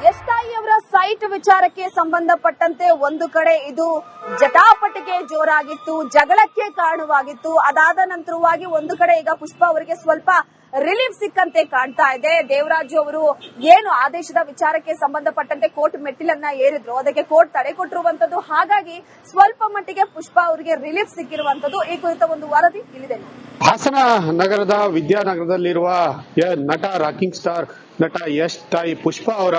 SI ಅವರ site ವಿಚಾರಕ್ಕೆ ಸಂಬಂಧಪಟ್ಟಂತೆ ಒಂದು ಕಡೆ ಇದು ಜಟಾಪಟಿಗೆ ಜೋರಾಗಿತ್ತು, ಜಗಳಕ್ಕೆ ಕಾರಣವಾಗಿತ್ತು. ಅದಾದ ನಂತರವಾಗಿ ಒಂದು ಕಡೆ ಈಗ ಪುಷ್ಪ ಅವರಿಗೆ ಸ್ವಲ್ಪ ರಿಲೀಫ್ ಸಿಕ್ಕಂತೆ ಕಾಣ್ತಾ ಇದೆ. ದೇವರಾಜು ಅವರು ಏನು ಆದೇಶದ ವಿಚಾರಕ್ಕೆ ಸಂಬಂಧಪಟ್ಟಂತೆ ಕೋರ್ಟ್ ಮೆಟ್ಟಿಲನ್ನ ಏರಿದ್ರು, ಅದಕ್ಕೆ ಕೋರ್ಟ್ ತಡೆ ಕೊಟ್ಟಿರುವಂತದ್ದು. ಹಾಗಾಗಿ ಸ್ವಲ್ಪ ಮಟ್ಟಿಗೆ ಪುಷ್ಪ ಅವರಿಗೆ ರಿಲೀಫ್ ಸಿಕ್ಕಿರುವಂತದ್ದು. ಈ ಕುರಿತ ಒಂದು ವರದಿ ಇಲ್ಲಿದೆ. ಹಾಸನ ನಗರದ ವಿದ್ಯಾನಗರದಲ್ಲಿರುವ ನಟ ರಾಕಿಂಗ್ ಸ್ಟಾರ್ ನಟ ಯಶ್ ತಾಯಿ ಪುಷ್ಪ ಅವರ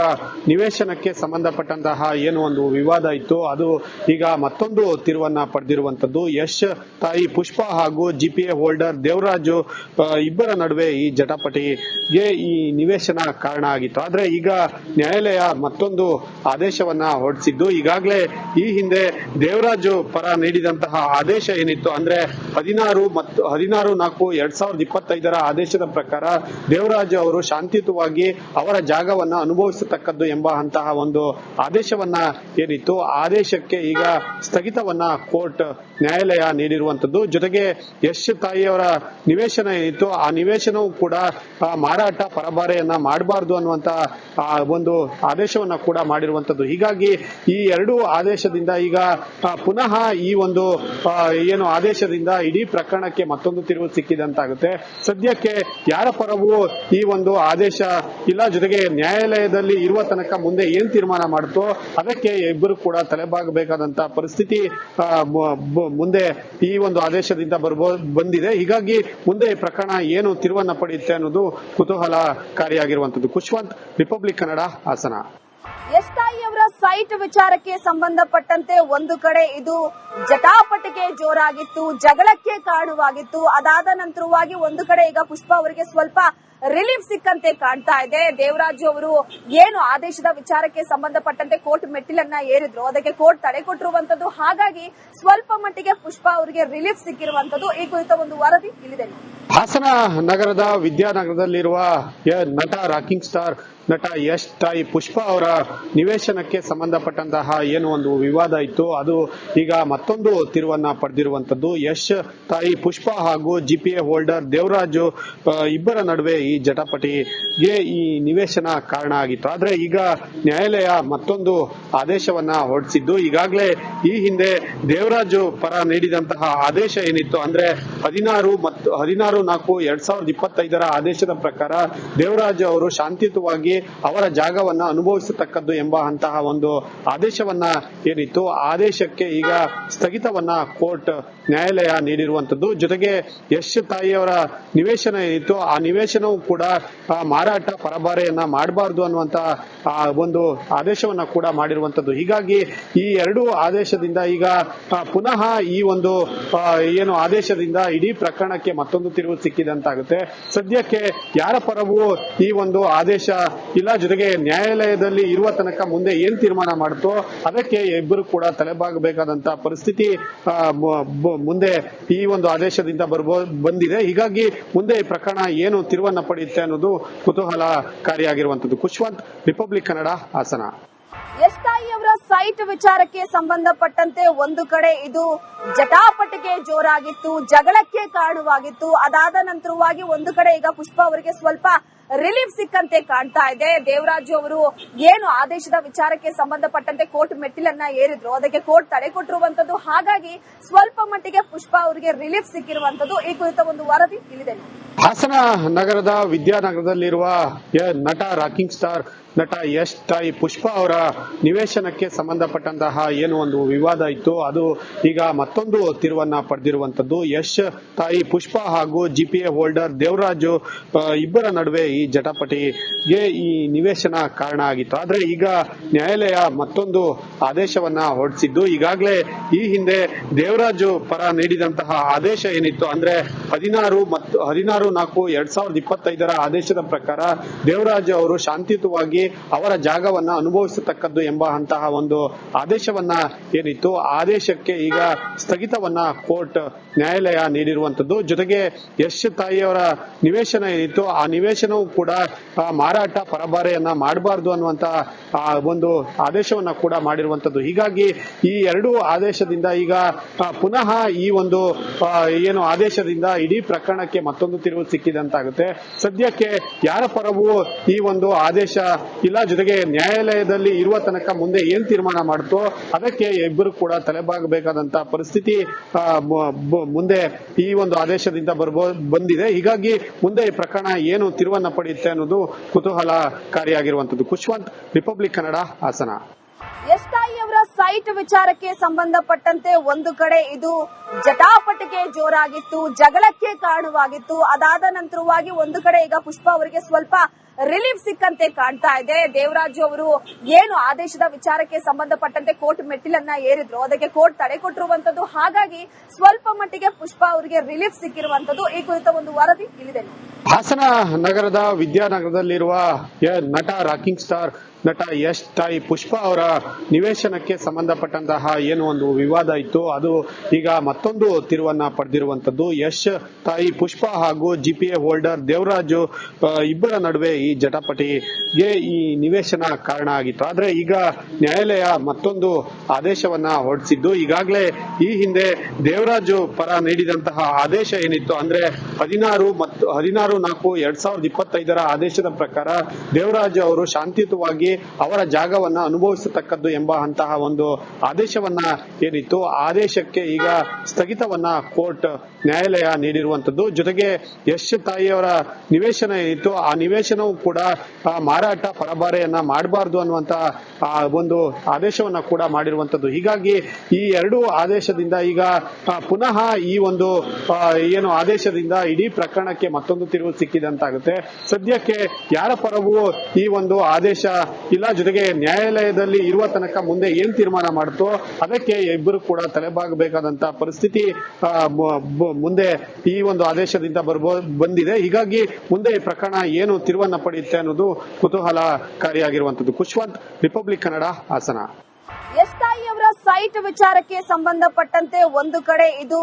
ನಿವೇಶನಕ್ಕೆ ಸಂಬಂಧಪಟ್ಟಂತಹ ಏನು ಒಂದು ವಿವಾದ ಇತ್ತು, ಅದು ಈಗ ಮತ್ತೊಂದು ತಿರುವನ್ನ ಪಡೆದಿರುವಂತದ್ದು. ಯಶ್ ತಾಯಿ ಪುಷ್ಪ ಹಾಗೂ ಜಿಪಿಎ ಹೋಲ್ಡರ್ ದೇವರಾಜು ಇಬ್ಬರ ನಡುವೆ ಈ ಜಟಾಪಟಿಗೆ ಈ ನಿವೇಶನ ಕಾರಣ ಆಗಿತ್ತು. ಆದ್ರೆ ಈಗ ನ್ಯಾಯಾಲಯ ಮತ್ತೊಂದು ಆದೇಶವನ್ನ ಹೊರಡಿಸಿದ್ದು. ಈಗಾಗಲೇ ಈ ಹಿಂದೆ ದೇವರಾಜು ಪರ ನೀಡಿದಂತಹ ಆದೇಶ ಏನಿತ್ತು ಅಂದ್ರೆ 16/4/2025 ಆದೇಶದ ಪ್ರಕಾರ ದೇವರಾಜು ಅವರು ಶಾಂತಿಯುತವಾಗಿ ಅವರ ಜಾಗವನ್ನ ಅನುಭವಿಸತಕ್ಕದ್ದು ಎಂಬ ಅಂತಹ ಒಂದು ಆದೇಶವನ್ನ ಏನಿತ್ತು, ಆದೇಶಕ್ಕೆ ಈಗ ಸ್ಥಗಿತವನ್ನ ಕೋರ್ಟ್ ನ್ಯಾಯಾಲಯ ನೀಡಿರುವಂತದ್ದು. ಜೊತೆಗೆ ಯಶ್ ತಾಯಿಯವರ ನಿವೇಶನ ಏನಿತ್ತು, ಆ ನಿವೇಶನವೂ ಕೂಡ ಮಾರಾಟ ಪರಭಾರೆಯನ್ನ ಮಾಡಬಾರದು ಅನ್ನುವಂತ ಒಂದು ಆದೇಶವನ್ನ ಕೂಡ ಮಾಡಿರುವಂತದ್ದು. ಹೀಗಾಗಿ ಈ ಎರಡು ಆದೇಶದಿಂದ ಈಗ ಪುನಃ ಈ ಒಂದು ಏನು ಆದೇಶದಿಂದ ಇಡೀ ಪ್ರಕರಣಕ್ಕೆ ಮತ್ತೊಂದು ತಿರುವು ಸಿಕ್ಕಿದಂತಾಗುತ್ತೆ. ಸದ್ಯಕ್ಕೆ ಯಾರ ಪರವೂ ಈ ಒಂದು ಆದೇಶ ಇಲ್ಲ, ಜೊತೆಗೆ ನ್ಯಾಯಾಲಯದಲ್ಲಿ ಇರುವ ತನಕ ಮುಂದೆ ಏನ್ ತೀರ್ಮಾನ ಮಾಡುತ್ತೋ ಅದಕ್ಕೆ ಇಬ್ಬರು ಕೂಡ ತಲೆಬಾಗಬೇಕಾದಂತ ಪರಿಸ್ಥಿತಿ ಮುಂದೆ ಈ ಒಂದು ಆದೇಶದಿಂದ ಬಂದಿದೆ. ಹೀಗಾಗಿ ಮುಂದೆ ಈ ಪ್ರಕರಣ ಏನು ತಿರುವನ್ನ ಪಡೆಯುತ್ತೆ ಅನ್ನೋದು ಕುತೂಹಲಕಾರಿಯಾಗಿರುವಂತದ್ದು. ಖುಷ್ವಂತ್, ರಿಪಬ್ಲಿಕ್ ಕನ್ನಡ, ಹಾಸನ. ಎಸ್ಐ ಅವರ ಸೈಟ್ ವಿಚಾರಕ್ಕೆ ಸಂಬಂಧಪಟ್ಟಂತೆ ಒಂದು ಕಡೆ ಇದು ಜಟಾಪಟಿಗೆ ಜೋರಾಗಿತ್ತು, ಜಗಳಕ್ಕೆ ಕಾರಣವಾಗಿತ್ತು. ಅದಾದ ನಂತರವಾಗಿ ಒಂದು ಕಡೆ ಈಗ ಪುಷ್ಪ ಅವರಿಗೆ ಸ್ವಲ್ಪ ರಿಲೀಫ್ ಸಿಕ್ಕಂತೆ ಕಾಣ್ತಾ ಇದೆ. ದೇವರಾಜು ಅವರು ಏನು ಆದೇಶದ ವಿಚಾರಕ್ಕೆ ಸಂಬಂಧಪಟ್ಟಂತೆ ಕೋರ್ಟ್ ಮೆಟ್ಟಿಲನ್ನ ಏರಿದ್ರು, ಅದಕ್ಕೆ ಕೋರ್ಟ್ ತಡೆ ಕೊಟ್ಟಿರುವಂತದ್ದು. ಹಾಗಾಗಿ ಸ್ವಲ್ಪ ಮಟ್ಟಿಗೆ ಪುಷ್ಪ ಅವರಿಗೆ ರಿಲೀಫ್ ಸಿಕ್ಕಿರುವಂತದ್ದು. ಈ ಕುರಿತ ಒಂದು ವರದಿ ಇಲ್ಲಿದೆ. ಹಾಸನ ನಗರದ ವಿದ್ಯಾನಗರದಲ್ಲಿರುವ ನಟ ರಾಕಿಂಗ್ ಸ್ಟಾರ್ ನಟ ಯಶ್ ತಾಯಿ ಪುಷ್ಪ ಅವರ ನಿವೇಶನಕ್ಕೆ ಸಂಬಂಧಪಟ್ಟಂತಹ ಏನು ಒಂದು ವಿವಾದ ಇತ್ತು, ಅದು ಈಗ ಮತ್ತೊಂದು ತಿರುವನ್ನ ಪಡೆದಿರುವಂತದ್ದು. ಯಶ್ ತಾಯಿ ಪುಷ್ಪ ಹಾಗೂ ಜಿಪಿಎ ಹೋಲ್ಡರ್ ದೇವರಾಜು ಇಬ್ಬರ ನಡುವೆ ಈ ಜಟಾಪಟಿಗೆ ಈ ನಿವೇಶನ ಕಾರಣ ಆಗಿತ್ತು. ಆದ್ರೆ ಈಗ ನ್ಯಾಯಾಲಯ ಮತ್ತೊಂದು ಆದೇಶವನ್ನ ಹೊರಡಿಸಿದ್ದು. ಈಗಾಗಲೇ ಈ ಹಿಂದೆ ದೇವರಾಜು ಪರ ನೀಡಿದಂತಹ ಆದೇಶ ಏನಿತ್ತು ಅಂದ್ರೆ 16/4/2025 ಆದೇಶದ ಪ್ರಕಾರ ದೇವರಾಜು ಅವರು ಶಾಂತಿಯುತವಾಗಿ ಅವರ ಜಾಗವನ್ನ ಅನುಭವಿಸತಕ್ಕದ್ದು ಎಂಬ ಅಂತಹ ಒಂದು ಆದೇಶವನ್ನ ಏನಿತ್ತು, ಆದೇಶಕ್ಕೆ ಈಗ ಸ್ಥಗಿತವನ್ನ ಕೋರ್ಟ್ ನ್ಯಾಯಾಲಯ ನೀಡಿರುವಂತದ್ದು. ಜೊತೆಗೆ ಯಶ್ ತಾಯಿಯವರ ನಿವೇಶನ ಏನಿತ್ತು, ಆ ನಿವೇಶನವೂ ಕೂಡ ಮಾರಾಟ ಪರಭಾರೆಯನ್ನ ಮಾಡಬಾರದು ಅನ್ನುವಂತ ಒಂದು ಆದೇಶವನ್ನ ಕೂಡ ಮಾಡಿರುವಂತದ್ದು. ಹೀಗಾಗಿ ಈ ಎರಡು ಆದೇಶದಿಂದ ಈಗ ಪುನಃ ಈ ಒಂದು ಏನು ಆದೇಶದಿಂದ ಇಡೀ ಪ್ರಕರಣಕ್ಕೆ ಮತ್ತೊಂದು ತಿರುವು ಸಿಕ್ಕಿದಂತಾಗುತ್ತೆ. ಸದ್ಯಕ್ಕೆ ಯಾರ ಪರವೂ ಈ ಒಂದು ಆದೇಶ ಇಲ್ಲ, ಜೊತೆಗೆ ನ್ಯಾಯಾಲಯದಲ್ಲಿ ಇರುವ ತನಕ ಮುಂದೆ ಏನ್ ತೀರ್ಮಾನ ಮಾಡುತ್ತೋ ಅದಕ್ಕೆ ಇಬ್ಬರು ಕೂಡ ತಲೆಬಾಗಬೇಕಾದಂತ ಪರಿಸ್ಥಿತಿ ಮುಂದೆ ಈ ಒಂದು ಆದೇಶದಿಂದ ಬಂದಿದೆ. ಹೀಗಾಗಿ ಮುಂದೆ ಈ ಪ್ರಕರಣ ಏನು ತಿರುವನ್ನ ಪಡೆಯುತ್ತೆ ಅನ್ನೋದು ಕುತೂಹಲಕಾರಿಯಾಗಿರುವಂತದ್ದು. ಖುಷ್ವಂತ್, ರಿಪಬ್ಲಿಕ್ ಕನ್ನಡ, ಹಾಸನ. ಎಸ್ಐ ಅವರ ಸೈಟ್ ವಿಚಾರಕ್ಕೆ ಸಂಬಂಧಪಟ್ಟಂತೆ ಒಂದು ಕಡೆ ಇದು ಜಟಾಪಟಿಗೆ ಜೋರಾಗಿತ್ತು, ಜಗಳಕ್ಕೆ ಕಾರಣವಾಗಿತ್ತು. ಅದಾದ ನಂತರವಾಗಿ ಒಂದು ಕಡೆ ಈಗ ಪುಷ್ಪ ಅವರಿಗೆ ಸ್ವಲ್ಪ ರಿಲೀಫ್ ಸಿಕ್ಕಂತೆ ಕಾಣ್ತಾ ಇದೆ. ದೇವರಾಜು ಅವರು ಏನು ಆದೇಶದ ವಿಚಾರಕ್ಕೆ ಸಂಬಂಧಪಟ್ಟಂತೆ ಕೋರ್ಟ್ ಮೆಟ್ಟಿಲನ್ನ ಏರಿದ್ರು, ಅದಕ್ಕೆ ಕೋರ್ಟ್ ತಡೆ ಕೊಟ್ಟಿರುವಂತದ್ದು. ಹಾಗಾಗಿ ಸ್ವಲ್ಪ ಮಟ್ಟಿಗೆ ಪುಷ್ಪ ಅವರಿಗೆ ರಿಲೀಫ್ ಸಿಕ್ಕಿರುವಂತದ್ದು. ಈ ಕುರಿತ ಒಂದು ವರದಿ ಇಲ್ಲಿದೆ. ಹಾಸನ ನಗರದ ವಿದ್ಯಾನಗರದಲ್ಲಿರುವ ನಟ ರಾಕಿಂಗ್ ಸ್ಟಾರ್ ನಟ ಯಶ್ ತಾಯಿ ಪುಷ್ಪ ಅವರ ನಿವೇಶನಕ್ಕೆ ಸಂಬಂಧಪಟ್ಟಂತಹ ಏನು ಒಂದು ವಿವಾದ ಇತ್ತು, ಅದು ಈಗ ಮತ್ತೊಂದು ತಿರುವನ್ನ ಪಡೆದಿರುವಂತದ್ದು. ಯಶ್ ತಾಯಿ ಪುಷ್ಪ ಹಾಗೂ ಜಿಪಿಎ ಹೋಲ್ಡರ್ ದೇವರಾಜು ಇಬ್ಬರ ನಡುವೆ ಈ ಜಟಾಪಟಿಗೆ ಈ ನಿವೇಶನ ಕಾರಣ ಆಗಿತ್ತು. ಆದ್ರೆ ಈಗ ನ್ಯಾಯಾಲಯ ಮತ್ತೊಂದು ಆದೇಶವನ್ನ ಹೊರಡಿಸಿದ್ದು. ಈಗಾಗಲೇ ಈ ಹಿಂದೆ ದೇವರಾಜು ಪರ ನೀಡಿದಂತಹ ಆದೇಶ ಏನಿತ್ತು ಅಂದ್ರೆ 16/4/2025 ಆದೇಶದ ಪ್ರಕಾರ ದೇವರಾಜು ಅವರು ಶಾಂತಿಯುತವಾಗಿ ಅವರ ಜಾಗವನ್ನ ಅನುಭವಿಸತಕ್ಕದ್ದು ಎಂಬ ಅಂತಹ ಒಂದು ಆದೇಶವನ್ನ ಏನಿತ್ತು, ಆದೇಶಕ್ಕೆ ಈಗ ಸ್ಥಗಿತವನ್ನ ಕೋರ್ಟ್ ನ್ಯಾಯಾಲಯ ನೀಡಿರುವಂತದ್ದು. ಜೊತೆಗೆ ಯಶ್ ತಾಯಿಯವರ ನಿವೇಶನ ಏನಿತ್ತು, ಆ ನಿವೇಶನವೂ ಕೂಡ ಮಾರಾಟ ಪರಭಾರೆಯನ್ನ ಮಾಡಬಾರದು ಅನ್ನುವಂತ ಒಂದು ಆದೇಶವನ್ನ ಕೂಡ ಮಾಡಿರುವಂತದ್ದು. ಹೀಗಾಗಿ ಈ ಎರಡು ಆದೇಶದಿಂದ ಈಗ ಪುನಃ ಈ ಒಂದು ಏನು ಆದೇಶದಿಂದ ಇಡೀ ಪ್ರಕರಣಕ್ಕೆ ಮತ್ತೊಂದು ತಿರುವು ಸಿಕ್ಕಿದಂತಾಗುತ್ತೆ. ಸದ್ಯಕ್ಕೆ ಯಾರ ಪರವೂ ಈ ಒಂದು ಆದೇಶ ಇಲ್ಲ, ಜೊತೆಗೆ ನ್ಯಾಯಾಲಯದಲ್ಲಿ ಇರುವ ತನಕ ಮುಂದೆ ಏನ್ ತೀರ್ಮಾನ ಮಾಡುತ್ತೋ ಅದಕ್ಕೆ ಇಬ್ಬರು ಕೂಡ ತಲೆಬಾಗಬೇಕಾದಂತ ಪರಿಸ್ಥಿತಿ ಮುಂದೆ ಈ ಒಂದು ಆದೇಶದಿಂದ ಬಂದಿದೆ. ಹೀಗಾಗಿ ಮುಂದೆ ಈ ಪ್ರಕರಣ ಏನು ತಿರುವನ್ನ ಪಡೆಯುತ್ತೆ ಅನ್ನೋದು ಕುತೂಹಲಕಾರಿಯಾಗಿರುವಂತದ್ದು. ಖುಷ್ವಂತ್, ರಿಪಬ್ಲಿಕ್ ಕನ್ನಡ, ಹಾಸನ. ಯಶ್ ತಾಯಿ ಅವರ ಸೈಟ್ ವಿಚಾರಕ್ಕೆ ಸಂಬಂಧಪಟ್ಟಂತೆ ಒಂದು ಕಡೆ ಇದು ಜಟಾಪಟಿಗೆ ಜೋರಾಗಿತ್ತು, ಜಗಳಕ್ಕೆ ಕಾರಣವಾಗಿತ್ತು. ಅದಾದ ನಂತರವಾಗಿ ಒಂದು ಕಡೆ ಈಗ ಪುಷ್ಪ ಅವರಿಗೆ ಸ್ವಲ್ಪ ರಿಲೀಫ್ ಸಿಕ್ಕಂತೆ ಕಾಣ್ತಾ ಇದೆ. ದೇವರಾಜು ಅವರು ಏನು ಆದೇಶದ ವಿಚಾರಕ್ಕೆ ಸಂಬಂಧಪಟ್ಟಂತೆ ಕೋರ್ಟ್ ಮೆಟ್ಟಿಲನ್ನ ಏರಿದ್ರು, ಅದಕ್ಕೆ ಕೋರ್ಟ್ ತಡೆ ಕೊಟ್ಟಿರುವಂತದ್ದು. ಹಾಗಾಗಿ ಸ್ವಲ್ಪ ಮಟ್ಟಿಗೆ ಪುಷ್ಪ ಅವರಿಗೆ ರಿಲೀಫ್ ಸಿಕ್ಕಿರುವಂತದ್ದು. ಈ ಕುರಿತ ಒಂದು ವರದಿ ಇಲ್ಲಿದೆ. ಹಾಸನ ನಗರದ ವಿದ್ಯಾನಗರದಲ್ಲಿರುವ ನಟ ರಾಕಿಂಗ್ ಸ್ಟಾರ್ ನಟ ಯಶ್ ತಾಯಿ ಪುಷ್ಪ ಅವರ ನಿವೇಶನಕ್ಕೆ ಸಂಬಂಧಪಟ್ಟಂತಹ ಏನು ಒಂದು ವಿವಾದ ಇತ್ತು, ಅದು ಈಗ ಮತ್ತೊಂದು ತಿರುವನ್ನ ಪಡೆದಿರುವಂತದ್ದು. ಯಶ್ ತಾಯಿ ಪುಷ್ಪ ಹಾಗೂ ಜಿಪಿಎ ಹೋಲ್ಡರ್ ದೇವರಾಜು ಇಬ್ಬರ ನಡುವೆ ಈ ಜಟಾಪಟಿಗೆ ಈ ನಿವೇಶನ ಕಾರಣ ಆಗಿತ್ತು. ಆದ್ರೆ ಈಗ ನ್ಯಾಯಾಲಯ ಮತ್ತೊಂದು ಆದೇಶವನ್ನ ಹೊರಡಿಸಿದ್ದು. ಈಗಾಗಲೇ ಈ ಹಿಂದೆ ದೇವರಾಜು ಪರ ನೀಡಿದಂತಹ ಆದೇಶ ಏನಿತ್ತು ಅಂದ್ರೆ 16/4/2025 ಆದೇಶದ ಪ್ರಕಾರ ದೇವರಾಜು ಅವರು ಶಾಂತಿಯುತವಾಗಿ ಅವರ ಜಾಗವನ್ನ ಅನುಭವಿಸತಕ್ಕದ್ದು ಎಂಬಂತಹ ಒಂದು ಆದೇಶವನ್ನ ಏನಿತ್ತು, ಆದೇಶಕ್ಕೆ ಈಗ ಸ್ಥಗಿತವನ್ನ ಕೋರ್ಟ್ ನ್ಯಾಯಾಲಯ ನೀಡಿರುವಂತದ್ದು. ಜೊತೆಗೆ ಯಶ್ ತಾಯಿಯವರ ನಿವೇಶನ ಏನಿತ್ತು, ಆ ನಿವೇಶನವು ಕೂಡ ಮಾರಾಟ ಪರಭಾರೆಯನ್ನ ಮಾಡಬಾರದು ಅನ್ನುವಂತ ಒಂದು ಆದೇಶವನ್ನ ಕೂಡ ಮಾಡಿರುವಂತದ್ದು. ಹೀಗಾಗಿ ಈ ಎರಡು ಆದೇಶದಿಂದ ಈಗ ಪುನಃ ಈ ಒಂದು ಏನು ಆದೇಶದಿಂದ ಇಡೀ ಪ್ರಕರಣಕ್ಕೆ ಮತ್ತೊಂದು ತಿರುವು ಸಿಕ್ಕಿದಂತಾಗುತ್ತೆ. ಸದ್ಯಕ್ಕೆ ಯಾರ ಪರವೂ ಈ ಒಂದು ಆದೇಶ ಇಲ್ಲ, ಜೊತೆಗೆ ನ್ಯಾಯಾಲಯದಲ್ಲಿ ಇರುವ ತನಕ ಮುಂದೆ ಏನ್ ತೀರ್ಮಾನ ಮಾಡುತ್ತೋ ಅದಕ್ಕೆ ಇಬ್ಬರು ಕೂಡ ತಲೆಬಾಗಬೇಕಾದಂತ ಪರಿಸ್ಥಿತಿ ಮುಂದೆ ಈ ಒಂದು ಆದೇಶದಿಂದ ಬಂದಿದೆ. ಹೀಗಾಗಿ ಮುಂದೆ ಈ ಪ್ರಕರಣ ಏನು ತಿರುವನ್ನ ಪಡೆಯುತ್ತೆ ಅನ್ನೋದು ಕುತೂಹಲಕಾರಿಯಾಗಿರುವಂತದ್ದು. ಖುಷ್ವಂತ್, ರಿಪಬ್ಲಿಕ್ ಕನ್ನಡ, ಹಾಸನ. ಯಶ್ ತಾಯಿ ಅವರ ಸೈಟ್ ವಿಚಾರಕ್ಕೆ ಸಂಬಂಧಪಟ್ಟಂತೆ ಒಂದು ಕಡೆ ಇದು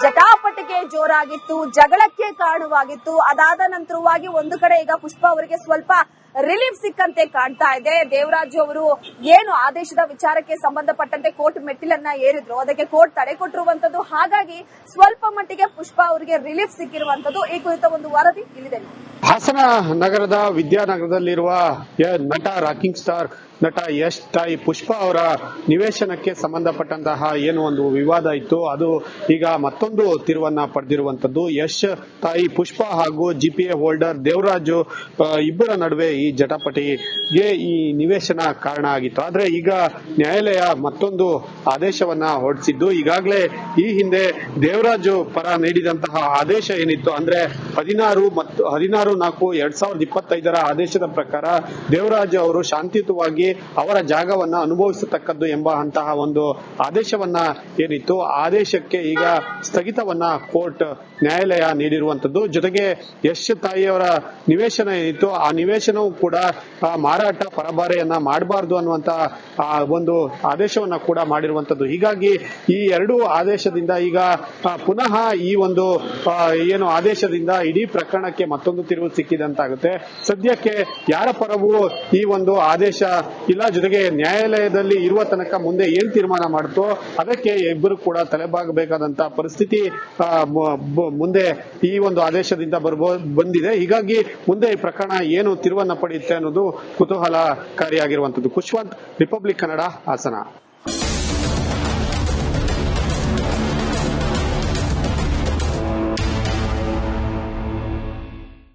ಜಟಾಪಟಿಗೆ ಜೋರಾಗಿತ್ತು, ಜಗಳಕ್ಕೆ ಕಾರಣವಾಗಿತ್ತು. ಅದಾದ ನಂತರವಾಗಿ ಒಂದು ಕಡೆ ಈಗ ಪುಷ್ಪ ಅವರಿಗೆ ಸ್ವಲ್ಪ ರಿಲೀಫ್ ಸಿಕ್ಕಂತೆ ಕಾಣ್ತಾ ಇದೆ. ದೇವರಾಜು ಅವರು ಏನು ಆದೇಶದ ವಿಚಾರಕ್ಕೆ ಸಂಬಂಧಪಟ್ಟಂತೆ ಕೋರ್ಟ್ ಮೆಟ್ಟಿಲನ್ನ ಏರಿದ್ರು, ಅದಕ್ಕೆ ಕೋರ್ಟ್ ತಡೆ ಕೊಟ್ಟಿರುವಂತದ್ದು. ಹಾಗಾಗಿ ಸ್ವಲ್ಪ ಮಟ್ಟಿಗೆ ಪುಷ್ಪ ಅವರಿಗೆ ರಿಲೀಫ್ ಸಿಕ್ಕಿರುವಂತದ್ದು. ಈ ಕುರಿತ ಒಂದು ವರದಿ ಇಲ್ಲಿದೆ. ಹಾಸನ ನಗರದ ವಿದ್ಯಾನಗರದಲ್ಲಿರುವ ನಟ ರಾಕಿಂಗ್ ಸ್ಟಾರ್ ನಟ ಯಶ್ ತಾಯಿ ಪುಷ್ಪ ಅವರ ನಿವೇಶನಕ್ಕೆ ಸಂಬಂಧಪಟ್ಟಂತಹ ಏನು ಒಂದು ವಿವಾದ ಇತ್ತು, ಅದು ಈಗ ಮತ್ತೊಂದು ತಿರುವನ್ನ ಪಡೆದಿರುವಂತದ್ದು. ಯಶ್ ತಾಯಿ ಪುಷ್ಪ ಹಾಗೂ ಜಿಪಿಎ ಹೋಲ್ಡರ್ ದೇವರಾಜು ಇಬ್ಬರ ನಡುವೆ ಈ ಜಟಾಪಟಿಗೆ ಈ ನಿವೇಶನ ಕಾರಣ ಆಗಿತ್ತು. ಆದ್ರೆ ಈಗ ನ್ಯಾಯಾಲಯ ಮತ್ತೊಂದು ಆದೇಶವನ್ನ ಹೊರಡಿಸಿದ್ದು. ಈಗಾಗಲೇ ಈ ಹಿಂದೆ ದೇವರಾಜು ಪರ ನೀಡಿದಂತಹ ಆದೇಶ ಏನಿತ್ತು ಅಂದ್ರೆ 16/4/2025 ಆದೇಶದ ಪ್ರಕಾರ ದೇವರಾಜು ಅವರು ಶಾಂತಿಯುತವಾಗಿ ಅವರ ಜಾಗವನ್ನ ಅನುಭವಿಸತಕ್ಕದ್ದು ಎಂಬಂತಹ ಒಂದು ಆದೇಶವನ್ನ ಏನಿತ್ತು, ಆದೇಶಕ್ಕೆ ಈಗ ಸ್ಥಗಿತವನ್ನ ಕೋರ್ಟ್ ನ್ಯಾಯಾಲಯ ನೀಡಿರುವಂತದ್ದು. ಜೊತೆಗೆ ಯಶ್ ತಾಯಿಯವರ ನಿವೇಶನ ಏನಿತ್ತು, ಆ ನಿವೇಶನವು ಕೂಡ ಮಾರಾಟ ಪರಭಾರೆಯನ್ನ ಮಾಡಬಾರದು ಅನ್ನುವಂತ ಒಂದು ಆದೇಶವನ್ನ ಕೂಡ ಮಾಡಿರುವಂತದ್ದು. ಹೀಗಾಗಿ ಈ ಎರಡು ಆದೇಶದಿಂದ ಈಗ ಪುನಃ ಈ ಒಂದು ಏನು ಆದೇಶದಿಂದ ಇಡೀ ಪ್ರಕರಣಕ್ಕೆ ಮತ್ತೊಂದು ತಿರುವು ಸಿಕ್ಕಿದಂತಾಗುತ್ತೆ. ಸದ್ಯಕ್ಕೆ ಯಾರ ಪರವೂ ಈ ಒಂದು ಆದೇಶ ಇಲ್ಲ, ಜೊತೆಗೆ ನ್ಯಾಯಾಲಯದಲ್ಲಿ ಇರುವ ತನಕ ಮುಂದೆ ಏನ್ ತೀರ್ಮಾನ ಮಾಡುತ್ತೋ ಅದಕ್ಕೆ ಇಬ್ಬರು ಕೂಡ ತಲೆಬಾಗಬೇಕಾದಂತ ಪರಿಸ್ಥಿತಿ ಮುಂದೆ ಈ ಒಂದು ಆದೇಶದಿಂದ ಬಂದಿದೆ. ಹೀಗಾಗಿ ಮುಂದೆ ಈ ಪ್ರಕರಣ ಏನು ತಿರುವನ್ನ ಪಡೆಯುತ್ತೆ ಅನ್ನೋದು ಕುತೂಹಲಕಾರಿಯಾಗಿರುವಂತದ್ದು. ಖುಷ್ವಂತ್, ರಿಪಬ್ಲಿಕ್ ಕನ್ನಡ, ಹಾಸನ.